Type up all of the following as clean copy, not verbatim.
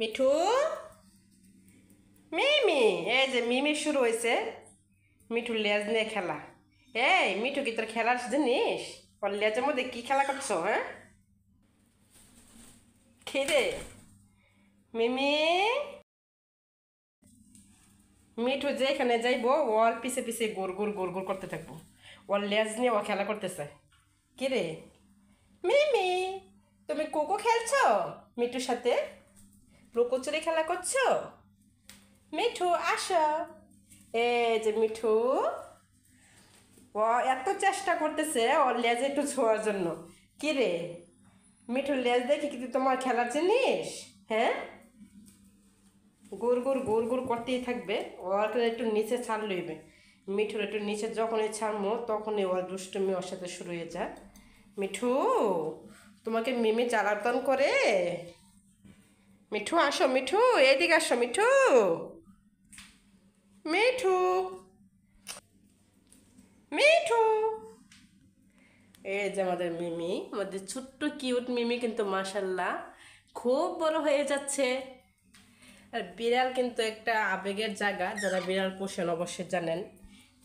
মিঠু মিমি এই যে মিমি শুরু হয়েছে মিঠুর লেজ নিয়ে খেলা। এই মিঠু কি তোর খেলার জিনিস? ওর লেজের মধ্যে কি খেলা করছো? হ্যাঁ খেদে মিমি মিঠু যেখানে যাইবো ওর পিছে পিছে গোর গোর গোর গোর করতে থাকবো। ওর লেজ নিয়ে ও খেলা করতেছে। কি রে মিমি, তুমি কোকো খেলছো মিঠুর সাথে? লুকোচুরি খেলা করছো? মিঠু আসো। এই যে মিঠু ও এত চেষ্টা করতেছে ওর লেজে একটু ছোঁয়ার জন্য। কি রে মিঠুর লেজ দেখি কিন্তু তোমার খেলার জিনিস? হ্যাঁ গুড় গুড় গুড় গুড় করতেই থাকবে। ওর একটু নিচে ছাড় লইবে। মিঠুর একটু নিচে যখনই ছাড়মো তখনই ওর দুষ্টুমি ওর সাথে শুরু হয়ে যায়। মিঠু তোমাকে মিমি জ্বালাতন করে। মিঠু আসো, মিঠু এদিকে আসো, মিঠু মিঠু মিঠু। এই যে আমাদের মিমি, আমাদের ছোট্ট কিউট মিমি কিন্তু মাশাল্লাহ খুব বড় হয়ে যাচ্ছে। আর বিড়াল কিন্তু একটা আবেগের জায়গা। যারা বিড়াল পোষেন অবশ্যই জানেন,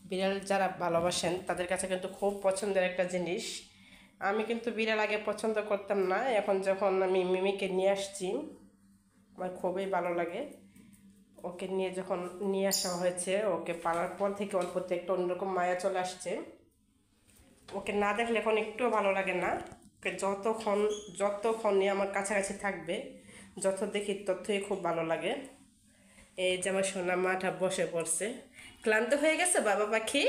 বিড়াল যারা ভালোবাসেন তাদের কাছে কিন্তু খুব পছন্দের একটা জিনিস। আমি কিন্তু বিড়াল আগে পছন্দ করতাম না, এখন যখন আমি মিমিকে নিয়ে আসছি আমার খুবই ভালো লাগে। ওকে নিয়ে যখন নিয়ে আসা হয়েছে, ওকে পালার পর থেকে ওর প্রতি একটা অন্যরকম মায়া চলে আসছে। ওকে না দেখলে এখন একটুও ভালো লাগে না। ওকে যতক্ষণ আমার কাছাকাছি থাকবে, যত দেখি ততই খুব ভালো লাগে। এই যে আমার সোনা মাটা বসে পড়ছে। ক্লান্ত হয়ে গেছে বাবা পাখি?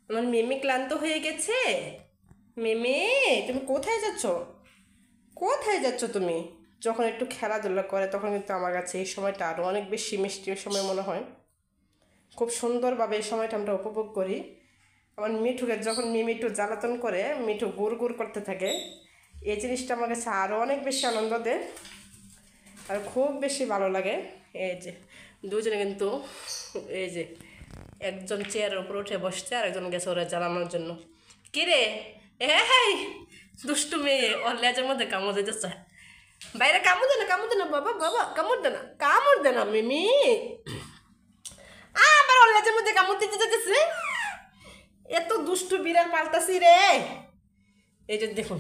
আমার মিমি ক্লান্ত হয়ে গেছে। মিমি তুমি কোথায় যাচ্ছ? কোথায় যাচ্ছ তুমি? যখন একটু খেলাধুলা করে তখন কিন্তু আমার কাছে এই সময়টা আরও অনেক বেশি মিষ্টি সময় মনে হয়। খুব সুন্দরভাবে এই সময়টা আমরা উপভোগ করি। আমার মিঠুকে যখন মিমি একটু জ্বালাতন করে, মিঠু গুড় গুড় করতে থাকে, এই জিনিসটা আমার কাছে আরও অনেক বেশি আনন্দ দেয় আর খুব বেশি ভালো লাগে। এই যে দুজনে কিন্তু এই যে একজন চেয়ারের উপর উঠে বসছে আর একজন গেছে ওরা জ্বালানোর জন্য। কিরে এই দুষ্টু মেয়ে, ওর লেজের মধ্যে কামড় দিতেছে। বাইরে কামড় দে না, কামড় দে না বাবা, বাবা কামড় দে না, কামড় দে না মিমি। আবার ওর লেজের মধ্যে কামড় দিতে যেতেছে। এত দুষ্টু বিড়াল পাল্টাছি রে। এই যে দেখুন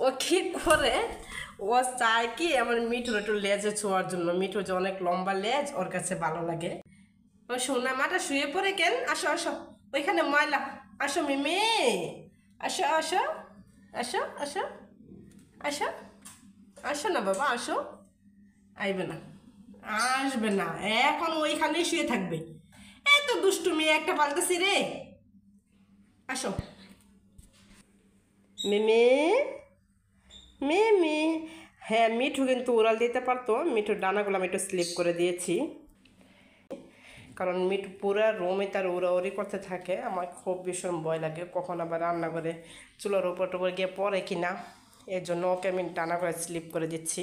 ও কি করে, ও চায় কি আমার মিঠুর একটু লেজে ছোঁয়ার জন্য। মিঠু যে অনেক লম্বা লেজ ওর কাছে ভালো লাগে। ও সোনা মাটা শুয়ে পড়ে কেন? আসো আসো, ওইখানে ময়লা। আসো মিমি, আসো আসো আসো আসো আসো আসো না বাবা, আসো। আইবে না, আসবে না, এখন ওইখানেই শুয়ে থাকবে। এত দুষ্টু মেয়ে একটা পাল্টাছি রে। আসো মিমি মিমি। হ্যাঁ মিঠু কিন্তু উড়াল দিতে পারতো, মিঠুর ডানাগুলো আমি একটু স্লিপ করে দিয়েছি। কারণ মিঠু পুরো রুমে তার উড়াউড়ি করতে থাকে, আমার খুব ভীষণ ভয় লাগে কখন আবার রান্না করে চুলার উপর টুপর গিয়ে পড়ে কিনা। এর জন্য ওকে আমি ডানা করে স্লিপ করে দিচ্ছি।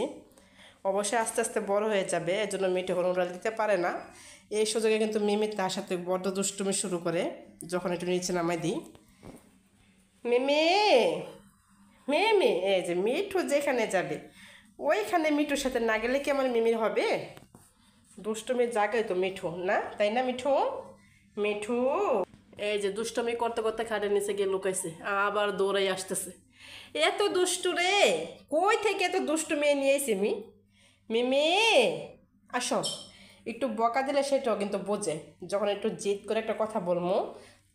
অবশ্যই আস্তে আস্তে বড় হয়ে যাবে, এর জন্য মিঠু এখন উড়াল দিতে পারে না। এই সুযোগে কিন্তু মিমি তার সাথে বড্ড দুষ্টুমি শুরু করে যখন একটু নিচে নামাই দিই। মিমি মিমি এই যে মিঠু যেখানে যাবে ওইখানে মিঠুর সাথে না গেলে কি আমার মিমির হবে? দুষ্টুমির জায়গায় তো মিঠু না, তাই না মিঠু? মিঠু এই যে দুষ্টুমি করতে করতে খাটের নিচে গিয়ে লুকাইছে, আবার দৌড়াই আসতেছে। এত দুষ্টু রে, কই থেকে এত দুষ্টু মেয়ে নিয়ে এসে মিমি আসো। একটু বকা দিলে সেটাও কিন্তু বোঝে। যখন একটু জিদ করে একটা কথা বলবো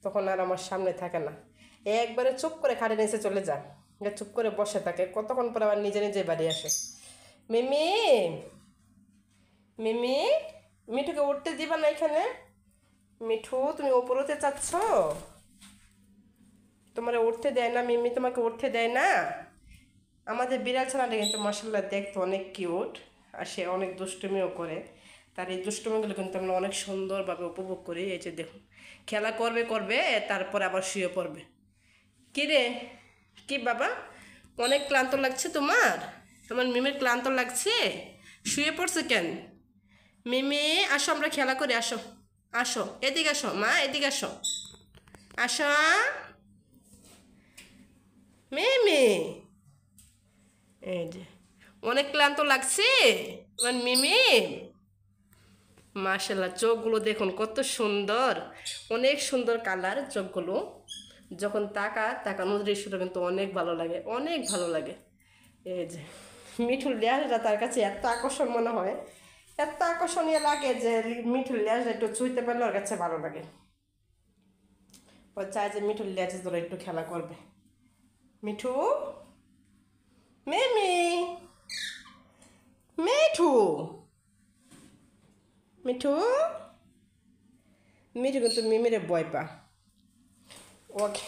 তখন আর আমার সামনে থাকে না, একবারে চুপ করে খাটের নিচে চলে যায়, চুপ করে বসে থাকে। কতক্ষণ পর আবার নিজে নিজে বাড়ি আসে। মিমি মিমি মিঠুকে উঠতে দিবা না এখানে? মিঠু তুমি ওপর হতে চাচ্ছ? তোমার উঠতে দেয় না মিমি, তোমাকে উঠতে দেয় না। আমাদের বিড়াল ছানাটা কিন্তু মাসাল্লাহ দেখতে অনেক কিউট আর সে অনেক দুষ্টুমিও করে। তার এই দুষ্টুমিগুলো কিন্তু আমরা অনেক সুন্দরভাবে উপভোগ করি। এই যে দেখুন খেলা করবে করবে তারপর আবার শুয়ে পড়বে। কি রে কি বাবা, অনেক ক্লান্ত লাগছে তোমার? তোমার মিমির ক্লান্ত লাগছে, শুয়ে পড়ছে কেন? মিমি আসো আমরা খেলা করি, আসো আসো এদিকে আসো মা, এদিকে আসো, আসো মিমি। এই যে অনেক ক্লান্ত লাগছে আমার মিমি। মাশাল্লাহ, চোখগুলো দেখুন কত সুন্দর, অনেক সুন্দর কালার চোখগুলো। যখন তাকানোর দৃশ্যটা কিন্তু অনেক ভালো লাগে, অনেক ভালো লাগে। এই যে মিঠুর লেজটা তার কাছে এত আকর্ষণ মনে হয়, এত আকর্ষণীয় লাগে যে মিঠুর লেজটা একটু ছুঁইতে পারলে ওর কাছে ভালো লাগে। ও চায় যে মিঠুর লেজে ধরে একটু খেলা করবে। মিঠু, মিমি, মিঠু, মিঠু, মিঠু কিন্তু মিমিরে ভয় পা। ওকে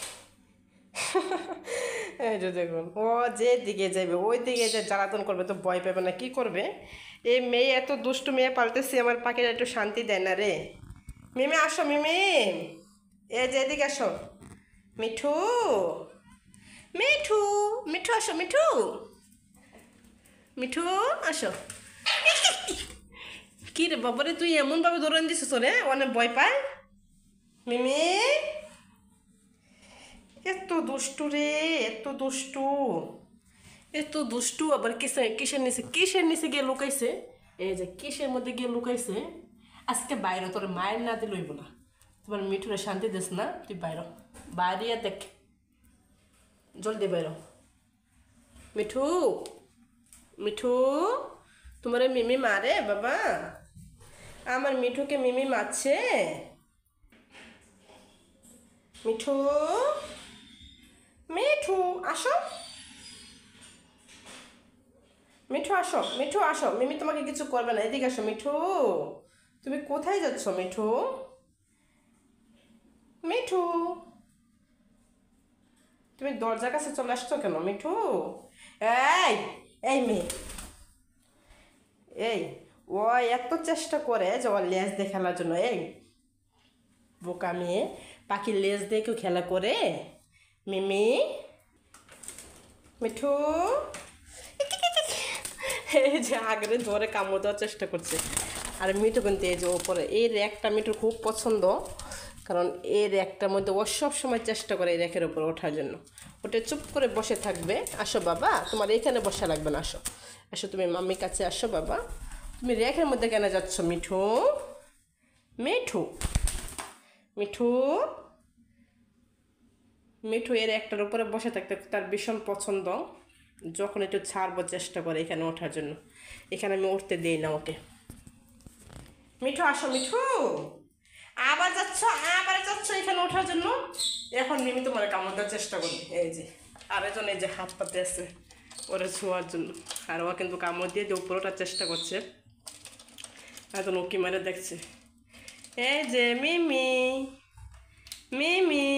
এই যে দেখুন, ও যে দিকে যাবে ওই দিকে যে জ্বালাতন করবে তো ভয় পাবে না, কি করবে? এই মেয়ে এত দুষ্টু মেয়ে পাল্টেছে, আমার পাখিরা একটু শান্তি দেয় না রে। মিমি আসো, মিমি এই যে এদিকে আসো। মিঠু, মিঠু, মিঠু আসো, মিঠু, মিঠু আসো। কি রে বাবারে, তুই এমনভাবে দৌড়ান দিছিস রে, অনেক ভয় পায়। মিমি এত দুষ্টু রে, এত দুষ্টু, এত দুষ্টু। আবার কিসের নিচে গিয়ে লুকাইছে। এই যে কিসের মধ্যে গিয়ে লুকাইছে। আজকে বাইরে তোর মায়ের না দিল হইব না। তোমার মিঠুরে শান্তি দিস না, তুই বাইরে বাইরে দেখ, জলদি বাইর। মিঠু, মিঠু, তোমার মিমি মারে বাবা, আমার মিঠুকে মিমি মারছে। মিঠু, মিঠু আসো, মিঠু আসো, মিঠু আসো, মিমি তোমাকে কিছু করবে না, এদিকে আসো। মিঠু, তুমি কোথায় যাচ্ছ? মিঠু, মিঠু, তুমি দরজার কাছে চলে আসছো কেন? মিঠু, এই, এই মেয়ে, এই, ও এত চেষ্টা করে যে ওর লেজ দিয়ে খেলার জন্য। এই বোকা মেয়ে, পাখির লেজ দিয়ে কেউ খেলা করে? মিমি, মিঠু, এই যে আগরে ধরে কামড় দেওয়ার চেষ্টা করছে। আর মিঠু কিন্তু এই যে ওপরে এই র্যাকটা মিঠুর খুব পছন্দ, কারণ এই র্যাকটার মধ্যে ও সব সময় চেষ্টা করে এই র্যাকের উপরে ওঠার জন্য। ওটা চুপ করে বসে থাকবে। আসো বাবা, তোমার এখানে বসা লাগবে না, আসো, আসো তুমি মাম্মির কাছে আসো বাবা। তুমি র্যাকের মধ্যে কেন যাচ্ছ? মিঠু, মিঠু, মিঠু, মিঠু এর একটার উপরে বসে থাকতে তার ভীষণ পছন্দ। যখন একটু ছাড়বো চেষ্টা করে এখানে ওঠার জন্য, এখানে আমি উঠতে দিই না ওকে। মিঠু আসো, মিঠু আবার যাচ্ছ, আবার যাচ্ছ এখানে ওঠার জন্য। এখন মিমি তোমার কামড় দেওয়ার চেষ্টা করবে। এই যে আরেকজন এই যে হাত পাতে আছে ওরা ছোঁয়ার জন্য, আর ও কিন্তু কামড় দিয়ে যে উপরে ওঠার চেষ্টা করছে। এখন উকি মারে দেখছে। এই যে মিমি, মিমি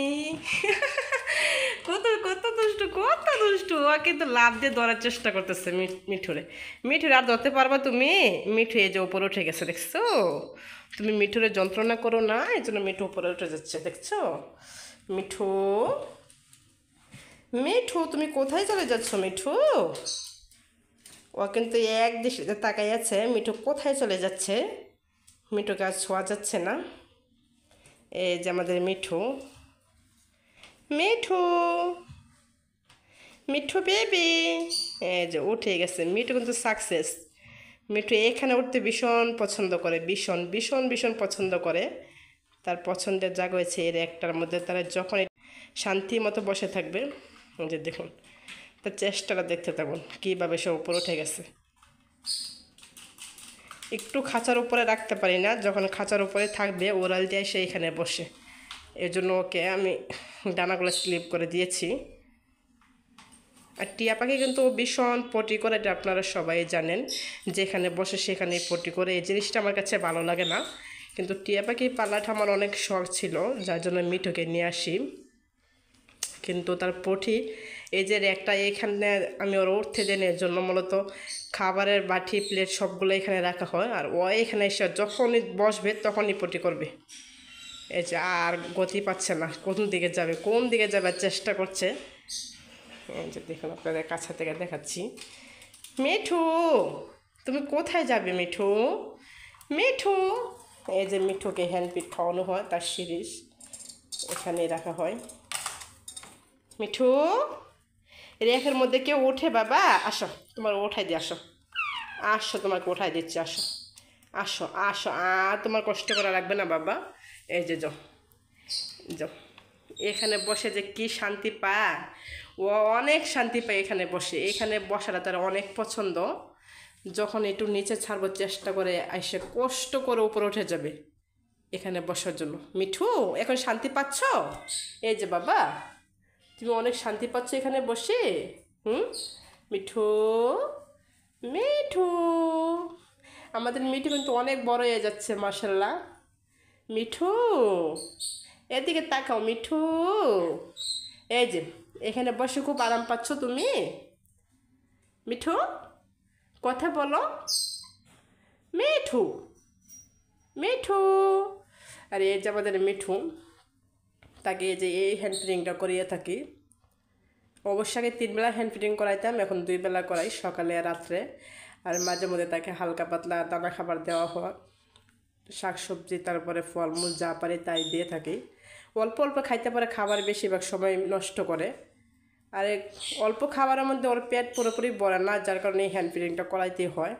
কত কত দুষ্টু, কত দুষ্টু। ও কিন্তু লাভ দিয়ে ধরার চেষ্টা করতেছে মিঠুরে। মিঠুরে আর ধরতে পারবা তুমি? মিঠু এই যে উপরে উঠে গেছে, দেখছো? তুমি মিঠুরে যন্ত্রণা করো না, এই জন্য মিঠু উপরে উঠে যাচ্ছে, দেখছো? মিঠু, মিঠু তুমি কোথায় চলে যাচ্ছ? মিঠু, ও কিন্তু এক দৃষ্টিতে তাকাই আছে মিঠু কোথায় চলে যাচ্ছে। মিঠুকে আর ছোঁয়া যাচ্ছে না। এই যে আমাদের মিঠু, মিঠু, মিঠু বেবি, এই যে উঠে গেছে। মিঠু কিন্তু সাকসেস। মিঠু এখানে উঠতে ভীষণ পছন্দ করে, ভীষণ ভীষণ ভীষণ পছন্দ করে। তার পছন্দের জায়গা হয়েছে এর একটার মধ্যে। তারা যখন শান্তি মতো বসে থাকবে, যে দেখুন তার চেষ্টাটা দেখতে থাকুন কীভাবে সে উপরে উঠে গেছে। একটু খাঁচার উপরে রাখতে পারি না, যখন খাঁচার উপরে থাকবে ওরাল দিয়ে সে এখানে বসে। এই জন্য ওকে আমি ডানাগুলো স্লিপ করে দিয়েছি। আর টিয়া পাখি কিন্তু ভীষণ পটি করে, এটা আপনারা সবাই জানেন। যেখানে বসে সেখানেই পটি করে, এই জিনিসটা আমার কাছে ভালো লাগে না। কিন্তু টিয়া পাখি পালাটা আমার অনেক শখ ছিল, যার জন্য মিঠুকে নিয়ে আসি। কিন্তু তার পটি এই যে একটা এখানে আমি ওর উঠতে দেন, এর জন্য মূলত খাবারের বাটি প্লেট সবগুলো এখানে রাখা হয়। আর ও এখানে এসে যখনই বসবে তখনই পটি করবে। এই যে আর গতি পাচ্ছে না, কোন দিকে যাবে কোন দিকে যাবার চেষ্টা করছে। এই যে দেখুন আপনাদের কাছে থেকে দেখাচ্ছি। মিঠু তুমি কোথায় যাবে? মিঠু, মিঠু, এই যে মিঠুকে হ্যান্ডপিট খাওয়ানো হয়, তার সিরিজ এখানে রাখা হয়। মিঠু, রেখের মধ্যে কেউ ওঠে বাবা? আসো, তোমার ওঠাই দিয়ে আসো, আসো, তোমাকে ওঠাই দিচ্ছি, আসো, আসো, আসো, আর তোমার কষ্ট করা লাগবে না বাবা। এই যে যাও, যাও, এখানে বসে যে কি শান্তি পায়, ও অনেক শান্তি পায় এখানে বসে। এখানে বসাটা তার অনেক পছন্দ। যখন একটু নিচে ছাড়বো চেষ্টা করে এসে কষ্ট করে উপরে উঠে যাবে এখানে বসার জন্য। মিঠু, এখন শান্তি পাচ্ছ? এই যে বাবা, তুমি অনেক শান্তি পাচ্ছ এখানে বসে? হুম? মিঠু, মিঠু, আমাদের মিঠু কিন্তু অনেক বড় হয়ে যাচ্ছে মাশাল্লাহ। মিঠু, এদিকে তাকাও মিঠু। এই যে এখানে বসে খুব আরাম পাচ্ছ তুমি? মিঠু, কথা বলো। মিঠু, মিঠু। আর এই যে আমাদের মিঠু, তাকে এই যে এই হ্যান্ড ফিডিংটা করিয়ে থাকি। অবশ্য আগে 3 বেলা হ্যান্ড ফিডিং করাইতাম, এখন 2 বেলা করাই, সকালে আর রাত্রে। আর মাঝে মধ্যে তাকে হালকা পাতলা দানা খাবার দেওয়া হয়, শাকসবজি, তারপরে ফলমূল যা পারে তাই দিয়ে থাকি। অল্প অল্প খাইতে পারে খাবার, বেশিরভাগ সময় নষ্ট করে। আর অল্প খাবারের মধ্যে ওর পেট পুরোপুরি ভরে না, যার কারণে এই হ্যান্ড ফিডিংটা করাইতেই হয়।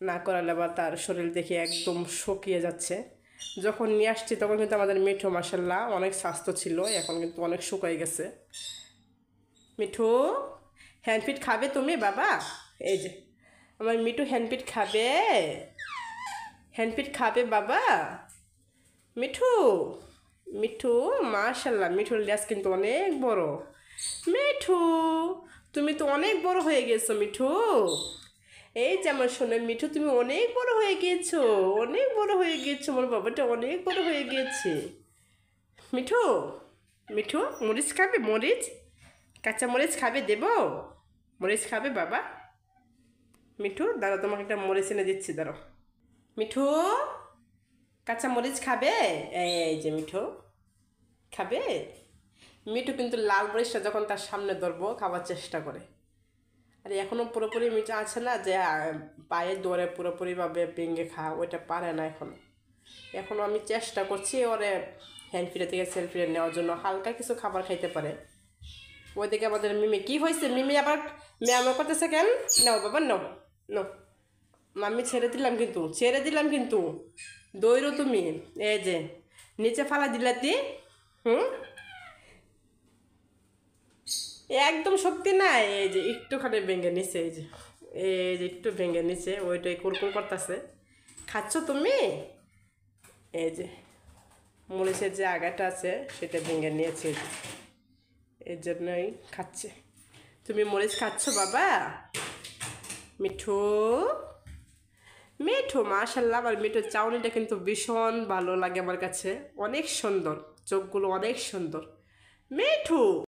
না করালে বা তার শরীর দেখে একদম শুকিয়ে যাচ্ছে। যখন নিয়ে আসছি তখন কিন্তু আমাদের মিঠু মাসাল্লাহ অনেক স্বাস্থ্য ছিল, এখন কিন্তু অনেক শুকাই গেছে। মিঠু, হ্যান্ডফিট খাবে তুমি বাবা? এই যে আমার মিঠু হ্যান্ডফিট খাবে, হ্যান্ডফিট খাবে বাবা। মিঠু, মিঠু, মাশাল্লাহ মিঠুর লেজ কিন্তু অনেক বড়। মিঠু, তুমি তো অনেক বড় হয়ে গেছো মিঠু। এই যে আমার সোনা মিঠু, তুমি অনেক বড় হয়ে গিয়েছো, অনেক বড় হয়ে গিয়েছো, আমার বাবাটা অনেক বড় হয়ে গিয়েছে। মিঠু, মিঠু, মরিচ খাবে? মরিচ, কাঁচা মরিচ খাবে? দেব? মরিচ খাবে বাবা? মিঠু দাঁড়াও, তোমাকে একটা মরিচ এনে দিচ্ছি, দাঁড়াও। মিঠু, কাঁচা মরিচ খাবে? এই যে মিঠু খাবে। মিঠু কিন্তু লাল মরিচটা যখন তার সামনে ধরবো খাওয়ার চেষ্টা করে। আর এখনও পুরোপুরি মিঠু আছে না যে পায়ে দৌড়ে পুরোপুরিভাবে ভেঙে খাওয়া, ওইটা পারে না এখনও। এখনও আমি চেষ্টা করছি ওরে হ্যান্ড ফিরে থেকে সেলফ ফিরে নেওয়ার জন্য, হালকা কিছু খাবার খাইতে পারে। ওইদিকে আমাদের মিমি, কি হয়েছে মিমি আবার ম্যামও করতেছে কেন? নাও বাবা, নাও, নাও, আমি ছেড়ে দিলাম কিন্তু, ছেড়ে দিলাম কিন্তু, দৌড়ো তুমি। এই যে নিচে ফালা দিলাতি। হুম, একদম শক্তি নাই, এই যে একটুখানি ভেঙে নিচে, এই যে, এই যে একটু ভেঙে নিচে, ওইটাই কুরকুর করতেছে। খাচ্ছ তুমি? এই যে মরিচের যে আগাটা আছে সেটা ভেঙে নিয়েছে, এর জন্যই খাচ্ছে। তুমি মরিচ খাচ্ছ বাবা? মিঠু, মিঠু, মাশাল্লাহ আমার মিঠুর চাউনিটা কিন্তু ভীষণ ভালো লাগে আমার কাছে, অনেক সুন্দর, চোখগুলো অনেক সুন্দর। মিঠু।